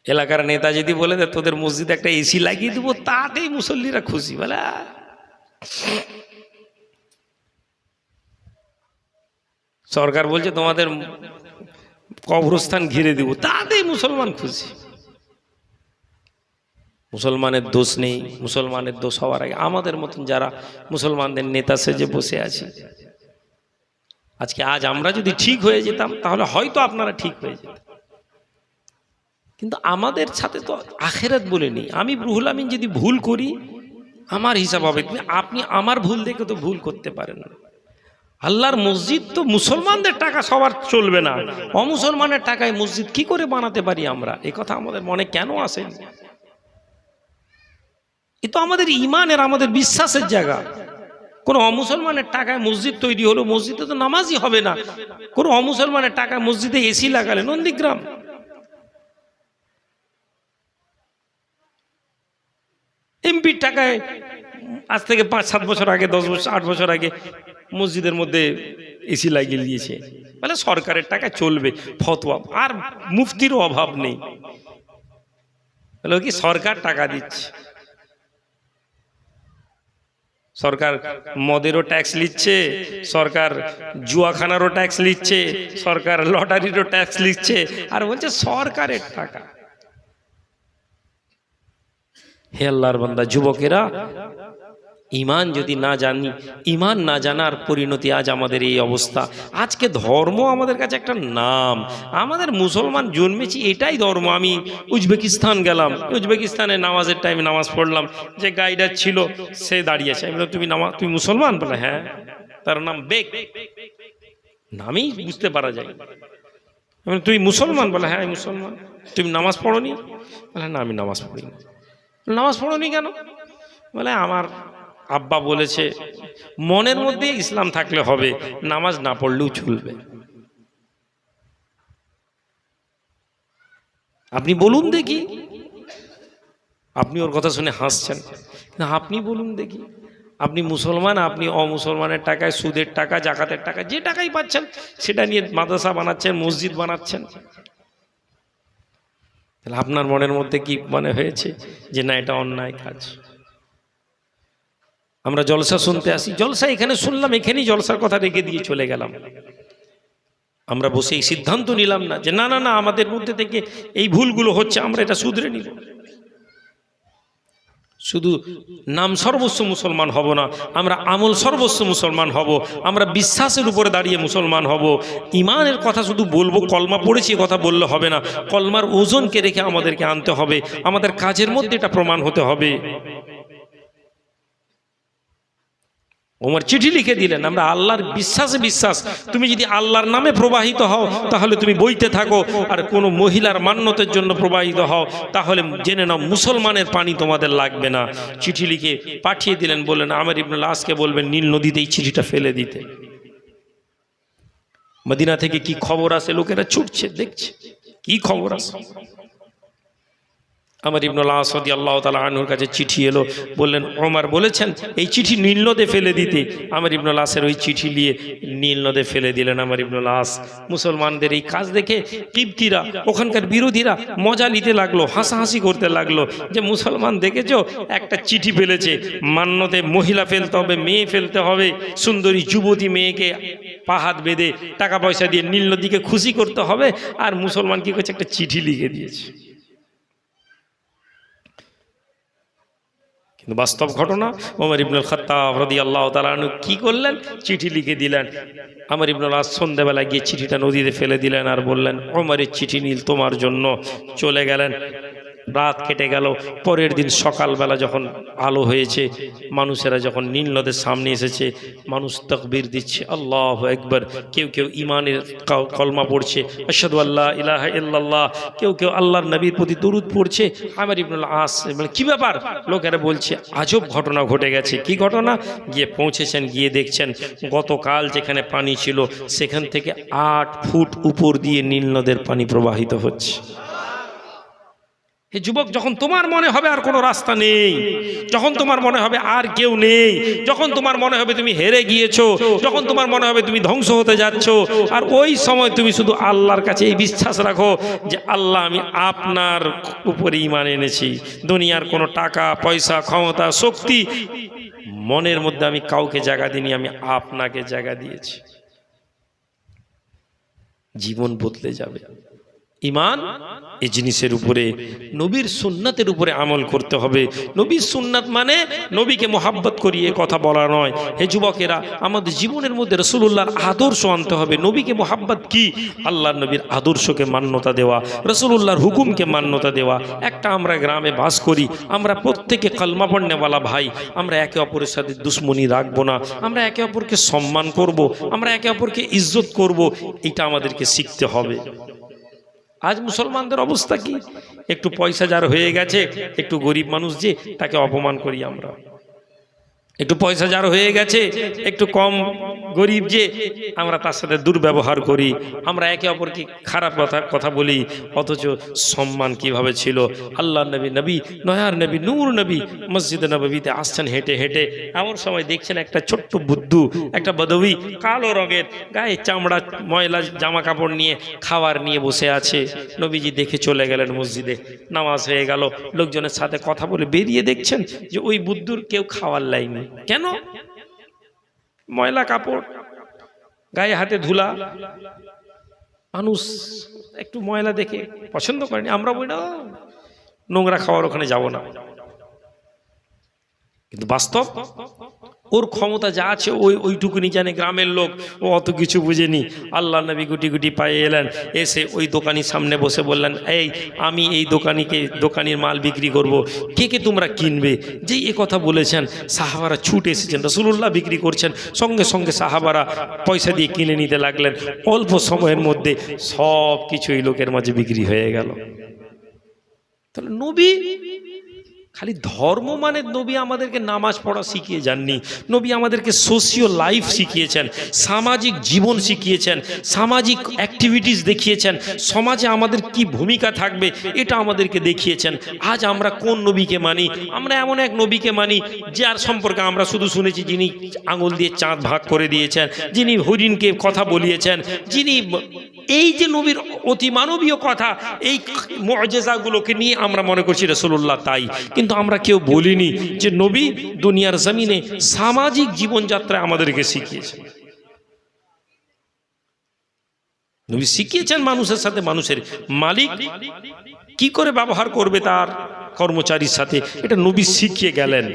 এলাকার নেতা যদি বলে যে তোদের মসজিদে একটা এসি লাগিয়ে দেবো, তাতেই মুসল্লিরা খুশি। বলে সরকার বলছে তোমাদের কবরস্থান ঘিরে দিব, তাতেই মুসলমান খুশি। মুসলমানের দোষ নেই, মুসলমানের দোষ হওয়ার আগে আমাদের মতন যারা মুসলমানদের নেতা সেজে বসে আছি, আজ আমরা যদি ঠিক হয়ে যেতাম তাহলে হয়তো আপনারা ঠিক হয়ে যেতেন। কিন্তু আমাদের সাথে তো আখেরাত বলে নেই। আমি রুহুল আমিন যদি ভুল করি আমার হিসাব হবে, আপনি আমার ভুল দেখে তো ভুল করতে পারেন না। আল্লাহর মসজিদ তো মুসলমানদের টাকা সবার চলবে না, অমুসলমানের টাকায় মসজিদ কি করে বানাতে পারি আমরা? এই কথা আমাদের মনে কেন আসেনি? এ তো আমাদের ইমানের, আমাদের বিশ্বাসের জায়গা। কোন অমুসলমানের টাকায় মসজিদ তৈরি হলো, মসজিদে তো নামাজই হবে না। কোন অমুসলমানের টাকায় মসজিদে এসি লাগালে, নন্দীগ্রাম এমপির টাকায় আজ থেকে 5-7 বছর আগে, 10 বছর 8 বছর আগে মসজিদের মধ্যে এসি লাগিয়ে দিয়েছে। মানে সরকারের টাকা চলবে, ফতোয়া আর মুফতিরও অভাব নেই। বলে কি সরকার টাকা দিচ্ছে, সরকার মদেরও ট্যাক্স নিচ্ছে, সরকার জুয়াখানারও ট্যাক্স নিচ্ছে, সরকার লটারিরও ট্যাক্স নিচ্ছে, আর বলছে সরকারের টাকা। হে আল্লাহর বান্দা, যুবকেরা, ইমান যদি না জানি, ইমান না জানার পরিণতি আজ আমাদের এই অবস্থা। আজকে ধর্ম আমাদের কাছে একটা নাম, আমাদের মুসলমান জন্মেছি এটাই ধর্ম। আমি উজবেকিস্তান গেলাম, উজবেকিস্তানে নামাজের টাইমে নামাজ পড়লাম, যে গাইডার ছিল সে দাঁড়িয়েছে, আমি বললাম তুমি মুসলমান? বলে হ্যাঁ। তার নাম বেগ, নামেই বুঝতে পারা যায়। তুই মুসলমান? বলে হ্যাঁ আমি মুসলমান। তুমি নামাজ পড়োনি? বলে না আমি নামাজ পড়িনি। নামাজ পড়োনি কেন? বলে আমার আব্বা বলেছে মনের মধ্যে ইসলাম থাকলে হবে, নামাজ না পড়লেও চলবে। আপনি বলুন দেখি, আপনি ওর কথা শুনে হাসছেন, আপনি বলুন দেখি, আপনি মুসলমান, আপনি অমুসলমানের টাকায়, সুদের টাকা, জাকাতের টাকা, যে টাকাই পাচ্ছেন সেটা নিয়ে মাদ্রাসা বানাচ্ছেন, মসজিদ বানাচ্ছেন। তাহলে আপনার মনের মধ্যে কি মনে হয়েছে যে না এটা অন্যায় কাজ? আমরা জলসা শুনতে আসি, জলসা এখানে শুনলাম, এখানেই জলসার কথা রেখে দিয়ে চলে গেলাম। আমরা বসে এই সিদ্ধান্ত নিলাম না যে না না না আমাদের মধ্যে থেকে এই ভুলগুলো হচ্ছে, আমরা এটা শুধরে নিব। শুধু নাম সর্বস্ব মুসলমান হব না, আমরা আমল সর্বস্ব মুসলমান হব, আমরা বিশ্বাসের উপরে দাঁড়িয়ে মুসলমান হব। ইমানের কথা শুধু বলবো, কলমা পড়েছি কথা বললে হবে না, কলমার ওজনকে রেখে আমাদেরকে আনতে হবে, আমাদের কাজের মধ্যে এটা প্রমাণ হতে হবে। ওমর চিঠি লিখে দিলেন, আমরা আল্লাহর বিশ্বাসে বিশ্বাস, তুমি যদি আল্লাহর নামে প্রবাহিত হও তাহলে তুমি বইতে থাকো, আর কোনো মহিলার মান্যতের জন্য প্রবাহিত হও তাহলে জেনে নাও মুসলমানের পানি তোমাদের লাগবে না। চিঠি লিখে পাঠিয়ে দিলেন, বললেন আমর ইবনে আসকে বলবেন নীল নদীতে এই চিঠিটা ফেলে দিতে। মদিনা থেকে কি খবর আসে, লোকেরা ছুটছে, দেখছে কি খবর আসে। আমর ইবনে আস রাদিয়াল্লাহু তাআলা আনহুর কাছে চিঠি এলো, বললেন ওমর বলেছেন এই চিঠি নীল নদে ফেলে দিতে। আমর ইবনে আসের ওই চিঠি নিয়ে নীল নদে ফেলে দিলেন আমর ইবনে আস। মুসলমানদের এই কাজ দেখে কিবতীরা, ওখানকার বিরোধীরা মজা নিতে লাগলো, হাসাহাসি করতে লাগলো যে মুসলমান দেখেছো একটা চিঠি ফেলেছে, মান্যতে মহিলা ফেলতে হবে, মেয়ে ফেলতে হবে, সুন্দরী যুবতী মেয়েকে পা হাত বেঁধে টাকা পয়সা দিয়ে নীল নদীকে খুশি করতে হবে, আর মুসলমান কি করছে একটা চিঠি লিখে দিয়েছে। কিন্তু বাস্তব ঘটনা, ওমর ইবনুল খাত্তাব রাদিয়াল্লাহু তাআলা আনহু কি করলেন, চিঠি লিখে দিলেন। আমর ইবনুল আস সন্ধ্যাবেলা গিয়ে চিঠিটা নদীতে ফেলে দিলেন আর বললেন ওমরের চিঠি নীল তোমার জন্য। চলে গেলেন, রাত কেটে গেল। পরের দিন সকালবেলা যখন আলো হয়েছে, মানুষেরা যখন নীল নদের সামনে এসেছে, মানুষ তাকবীর দিচ্ছে, আল্লাহু আকবার। কেউ কেউ ইমানের কলমা পড়ছে, আশহাদু আল্লা ইলাহা ইল্লাল্লাহ, কেউ কেউ আল্লাহর নবীর প্রতি দরুদ পড়ছে। আমর ইবনুল আস কি ব্যাপার, লোকেরা বলছে আজব ঘটনা ঘটে গেছে। কি ঘটনা? গিয়ে পৌঁছেছেন, গিয়ে দেখছেন গতকাল যেখানে পানি ছিল সেখান থেকে 8 ফুট উপর দিয়ে নীল নদের পানি প্রবাহিত হচ্ছে। হে যুবক, যখন তোমার মনে হবে আর কোনো রাস্তা নেই, যখন তোমার মনে হবে আর কেউ নেই, যখন তোমার মনে হবে তুমি হেরে গিয়েছো, যখন তোমার মনে হবে তুমি ধ্বংস হতে যাচ্ছ, আর ওই সময় তুমি শুধু আল্লাহর কাছে এই বিশ্বাস রাখো যে আল্লাহ, আমি আপনার উপরে ঈমান এনেছি। দুনিয়ার কোনো টাকা পয়সা ক্ষমতা শক্তি মনের মধ্যে আমি কাউকে জায়গা দিইনি, আমি আপনাকে জায়গা দিয়েছি। জীবন বদলে যাবে। ঈমান এই জিনিসের উপরে, নবীর সুন্নাতের উপরে আমল করতে হবে। নবীর সুন্নাত মানে নবীকে মোহাব্বত করিয়ে কথা বলা নয়। হে যুবকেরা, আমাদের জীবনের মধ্যে রাসূলুল্লাহর আদর্শ আনতে হবে। নবীকে মোহাব্বত কি? আল্লাহর নবীর আদর্শকে মান্যতা দেওয়া, রাসূলুল্লাহর হুকুমকে মান্যতা দেওয়া। একটা আমরা গ্রামে বাস করি, আমরা প্রত্যেকে কালমা পড়নেওয়ালা ভাই, আমরা একে অপরের সাথে দুশ্মনী রাখবো না, আমরা একে অপরকে সম্মান করব, আমরা একে অপরকে ইজ্জত করব। এটা আমাদেরকে শিখতে হবে। আজ মুসলমানদের অবস্থা কি? একটু পয়সা যার হয়ে গেছে, একটু গরিব মানুষ যে, তাকে অপমান করি আমরা। একটু পয়সা যার হয়ে গেছে, একটু কম গরিব যে, আমরা তার সাথে দুর্ব্যবহার করি, আমরা একে অপরকে খারাপ কথা বলি। অথচ সম্মান কিভাবে ছিল। আল্লাহ নবী, নবী নয়ার নবী, নূর নবী মসজিদে নববীতে আসছেন হেঁটে হেঁটে, এমন সময় দেখছেন একটা ছোট্ট বুদ্ধু, একটা বদবী, কালো রঙের গায়ে চামড়া ময়লা জামা কাপড় নিয়ে খাবার নিয়ে বসে আছে। নবীজি দেখে চলে গেলেন মসজিদে, নামাজ হয়ে গেল, লোকজনের সাথে কথা বলে বেরিয়ে দেখছেন যে ওই বুদ্ধুর কেউ খাওয়ার লাইনি। কেন? ময়লা কাপড়, গায়ে হাতে ধুলা, মানুষ একটু ময়লা দেখে পছন্দ করেনি। আমরা বলি না, নোংরা খাওয়ার ওখানে যাব না। কিন্তু বাস্তব ওর ক্ষমতা যা আছে ওইটুকুনি জানে। গ্রামের লোক, ও অত কিছু বুঝেনি। আল্লাহ নবী গুটি গুটি পায়ে এলেন, এসে ওই দোকানির সামনে বসে বললেন, এই আমি এই দোকানির মাল বিক্রি করব, কে কে তোমরা কিনবে? যেই এ কথা বলেছেন, সাহাবারা ছুটে এসেছেন, রাসূলুল্লাহ বিক্রি করছেন, সঙ্গে সঙ্গে সাহাবারা পয়সা দিয়ে কিনে নিতে লাগলেন। অল্প সময়ের মধ্যে সব কিছু এই লোকের মাঝে বিক্রি হয়ে গেল। তাহলে নবী খালি ধর্ম মানে, নবী আমাদেরকে নামাজ পড়া শিখিয়ে যাননি, নবী আমাদেরকে সোশিও লাইফ শিখিয়েছেন, সামাজিক জীবন শিখিয়েছেন, সামাজিক অ্যাক্টিভিটিস দেখিয়েছেন, সমাজে আমাদের কি ভূমিকা থাকবে এটা আমাদেরকে দেখিয়েছেন। আজ আমরা কোন নবীকে মানি? আমরা এমন এক নবীকে মানি যার সম্পর্কে আমরা শুধু শুনেছি, যিনি আঙুল দিয়ে চাঁদ ভাগ করে দিয়েছেন, যিনি হরিণকে কথা বলিয়েছেন, যিনি এই যে নবীর অতি মানবীয় কথা, এই মুআজিজাগুলোকে নিয়ে আমরা মনে করছি রাসূলুল্লাহ তাই। কিন্তু আমরা কেউ বলিনি যে নবী দুনিয়ার জমিনে সামাজিক জীবনযাত্রায় আমাদেরকে শিখিয়েছেন। নবী শিখিয়েছেন মানুষের সাথে, মানুষের মালিক কি করে ব্যবহার করবে তার কর্মচারীর সাথে, এটা নবী শিখিয়ে গেলেন।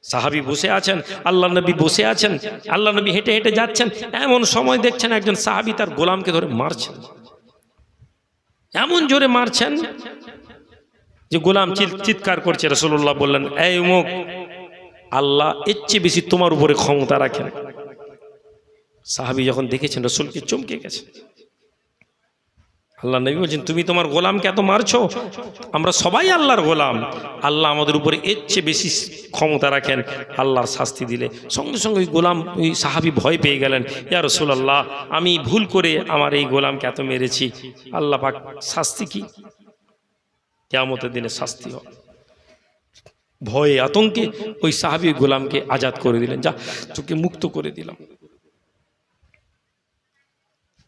সাহাবী বসে আছেন, আল্লাহ নবী বসে আছেন, আল্লাহ নবী হেঁটে হেঁটে যাচ্ছেন, এমন সময় দেখছেন একজন সাহাবী তার গোলামকে ধরে মারছেন, এমন জোরে মারছেন যে গোলাম চিৎকার করছে। রাসূলুল্লাহ বললেন, এই উমুক, আল্লাহ এর চেয়ে বেশি তোমার উপরে ক্ষমতা রাখেন। সাহাবী যখন দেখেছেন রাসূলকে চমকে গেছে। আল্লাহ নবী বলছেন, তুমি তোমার গোলামকে এত মারছো? আমরা সবাই আল্লাহর গোলাম, আল্লাহ আমাদের উপরে এর চেয়ে বেশি ক্ষমতা রাখেন, আল্লাহর শাস্তি দিলে। সঙ্গে সঙ্গে ওই গোলাম, ওই সাহাবী ভয় পেয়ে গেলেন, ইয়া রাসূলুল্লাহ, আমি ভুল করে আমার এই গোলামকে এত মেরেছি, আল্লাহ পাক শাস্তি কি? কিয়ামতের দিনে শাস্তি হবে। ভয়ে আতঙ্কে ওই সাহাবী গোলামকে আজাদ করে দিলেন, যা তোকে মুক্ত করে দিলাম।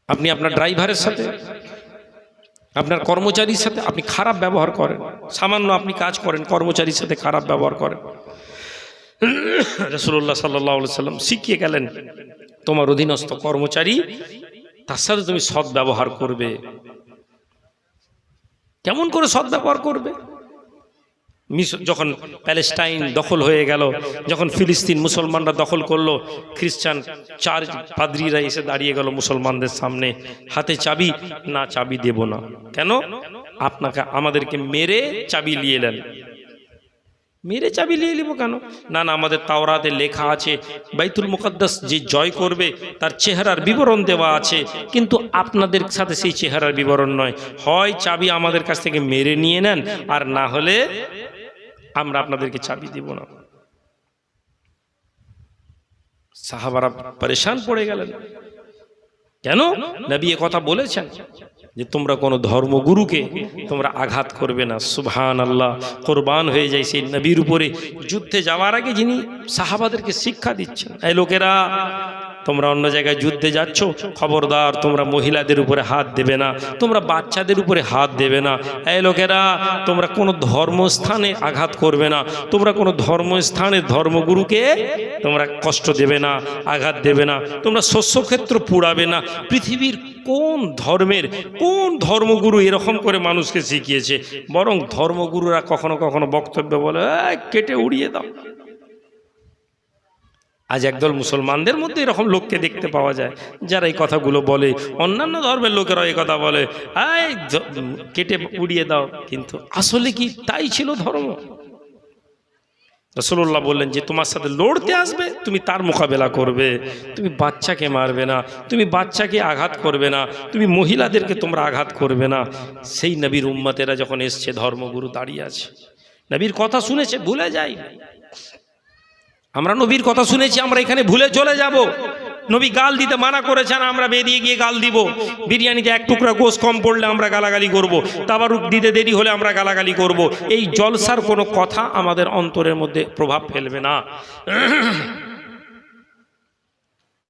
আপনি আপনার ড্রাইভারের সাথে, আপনার কর্মচারীর সাথে আপনি খারাপ ব্যবহার করেন, সামান্য আপনি কাজ করেন, কর্মচারীর সাথে খারাপ ব্যবহার করেন, রাসূলুল্লাহ সাল্লাল্লাহু আলাইহি সাল্লাম শিখিয়ে গেলেন, তোমার অধীনস্থ কর্মচারী, তার সাথে তুমি সৎ ব্যবহার করবে। কেমন করে সৎ ব্যবহার করবে? যখন প্যালেস্টাইন দখল হয়ে গেল, যখন ফিলিস্তিন মুসলমানরা দখল করলো, খ্রিস্টান চার্চ পাদ্রীরা এসে দাঁড়িয়ে গেল মুসলমানদের সামনে, হাতে চাবি, না চাবি দেব না। কেন? আপনাকে আমাদেরকে মেরে চাবি নিয়ে এলেন। মেরে চাবি নিয়ে নিব কেন? না না, আমাদের তাওরাতে লেখা আছে বাইতুল মুকাদ্দাস যে জয় করবে তার চেহারার বিবরণ দেওয়া আছে, কিন্তু আপনাদের সাথে সেই চেহারার বিবরণ নয়। হয় চাবি আমাদের কাছ থেকে মেরে নিয়ে নেন, আর না হলে আমরা আপনাদেরকে চাবি দিব না। সাহাবারা পরেশান পড়ে গেলেন। কেন? নবী এ কথা বলেছেন। যে তোমরা কোনো ধর্মগুরুকে তোমরা আঘাত করবে না। সুবহানাল্লাহ, কোরবান হয়ে যায় সেই নবীর উপরে। যুদ্ধে যাওয়ার আগে যিনি সাহাবাদেরকে শিক্ষা দিচ্ছেন, এই লোকেরা তোমরা অন্য জায়গায় যুদ্ধে যাচ্ছ, খবরদার তোমরা মহিলাদের উপরে হাত দেবে না, তোমরা বাচ্চাদের উপরে হাত দেবে না। এই লোকেরা তোমরা কোনো ধর্মস্থানে আঘাত করবে না, তোমরা কোনো ধর্মস্থানে ধর্মগুরুকে তোমরা কষ্ট দেবে না, আঘাত দেবে না, তোমরা শস্যক্ষেত্র পুড়াবে না। পৃথিবীর কোন ধর্মের কোন ধর্মগুরু এরকম করে মানুষকে শিখিয়েছে? বরং ধর্মগুরুরা কখনো কখনো বক্তব্য বলে কেটে উড়িয়ে দাও। আজ একদল মুসলমানদের মধ্যে এরকম লোককে দেখতে পাওয়া যায় যারা এই কথাগুলো বলে। অন্যান্য ধর্মের লোকেরা এই কথা বলে কেটে উড়িয়ে দাও, কিন্তু আসলে কি তাই ছিল ধর্ম? রাসূলুল্লাহ বললেন যে তোমার সাথে লড়তে আসবে তুমি তার মোকাবেলা করবে, তুমি বাচ্চাকে মারবে না, তুমি বাচ্চাকে আঘাত করবে না, তুমি মহিলাদেরকে তোমরা আঘাত করবে না। সেই নবীর উম্মতেরা যখন এসছে, ধর্মগুরু দাঁড়িয়ে আছে, নবীর কথা শুনেছে, ভুলে যাই। আমরা নবীর কথা শুনেছি, আমরা এখানে ভুলে চলে যাব। নবী গাল দিতে মানা করেছেন, আমরা বেরিয়ে গিয়ে গাল দিব। বিরিয়ানিতে এক টুকরা গোশ কম পড়লে আমরা গালাগালি করব, তাবারুক দিতে দেরি হলে আমরা গালাগালি করব। এই জলসার কোনো কথা আমাদের অন্তরের মধ্যে প্রভাব ফেলবে না।